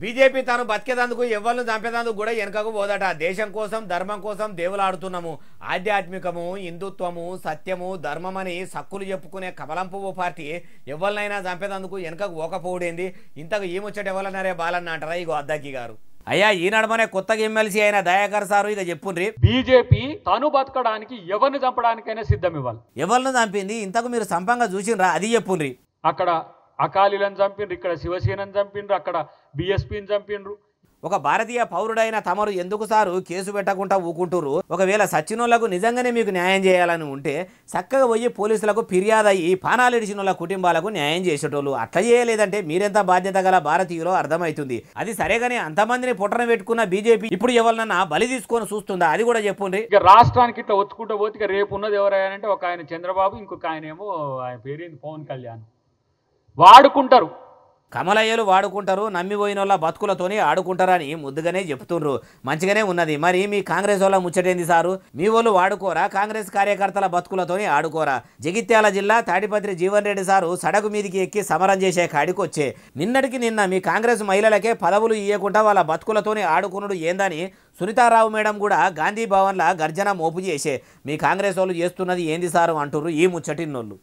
BJP తాను బతికేదందుకు ఎవరిని చంపేదందుకు కూడా వెనకకు పోదట. దేశం కోసం ధర్మం కోసం దేవులాడుతున్నాము, ఆధ్యాత్మికము హిందుత్వము సత్యము ధర్మమని సక్కులు చెప్పుకునే కమలం పువ్వు పార్టీ ఎవరినైనా చంపేదందుకు వెనకకు పోకపోవడేంది? ఇంతకు ఏమొచ్చట ఎవరన్నారే బాలన్న అంటారా? ఇగో అద్దాకి గారు. అయ్యా ఈనాడమనే కొత్తగా ఎమ్మెల్సీ అయిన దయాకర్ సారు ఇక చెప్పుండ్రి. బీజేపీ తను బతకడానికి ఎవరిని చంపడానికైనా సిద్ధం ఇవ్వాలి. ఎవరిని చంపింది ఇంతకు మీరు సంపంగా చూసిండ్రా? అది చెప్పుండ్రి. అక్కడ అకాలీలను చంపిండ్రు, ఇక్కడ శివసేనని చంపిండ్రు, అక్కడ బీఎస్పీని చంపిండ్రు. ఒక భారతీయ పౌరుడైన తమరు ఎందుకు సారు కేసు పెట్టకుండా ఊకుంటురు? ఒకవేళ సచ్చినోళ్లకు నిజంగానే మీకు న్యాయం చేయాలని ఉంటే చక్కగా పోయి పోలీసులకు ఫిర్యాదు అయ్యి పానాలు ఇడిచినోళ్ళ కుటుంబాలకు న్యాయం చేసేటోళ్ళు. అట్లా చేయలేదంటే మీరెంత బాధ్యత గల భారతీయులో అర్థమవుతుంది. అది సరేగాని అంతమందిని పొట్టన పెట్టుకున్న బీజేపీ ఇప్పుడు ఎవరినన్నా బలి తీసుకొని చూస్తుందా? అది కూడా చెప్పుండ్రి. ఇక రాష్ట్రానికి ఇట్లా ఒత్తుకుంటూ పోతే ఇక రేపు ఉన్నది ఎవరైనా ఒక ఆయన చంద్రబాబు, ఇంకొక ఆయన ఏమో ఆయన పేరేంది పవన్ కళ్యాణ్. వాడుకుంటారు, కమలయ్యలు వాడుకుంటారు, నమ్మిపోయిన వాళ్ళ బతుకులతోని ఆడుకుంటారని ముద్దుగానే చెప్తుండ్రు. మంచిగానే ఉన్నది. మరి మీ కాంగ్రెస్ వాళ్ళ ముచ్చటేంది సారు? మీ వాళ్ళు వాడుకోరా? కాంగ్రెస్ కార్యకర్తల బతుకులతోని ఆడుకోరా? జగిత్యాల జిల్లా తాడిపత్రి జీవన్ రెడ్డి సారు సడకు మీదికి ఎక్కి సమరం చేసే కాడికొచ్చే నిన్నటికి నిన్న మీ కాంగ్రెస్ మహిళలకే పదవులు ఇవ్వకుండా వాళ్ళ బతుకులతోని ఆడుకునుడు ఏందని సునీతారావు మేడం కూడా గాంధీ భవన్ల గర్జన మోపు చేసే మీ కాంగ్రెస్ వాళ్ళు చేస్తున్నది ఏంది సారు అంటుర్రు ఈ ముచ్చటిన్నోళ్ళు.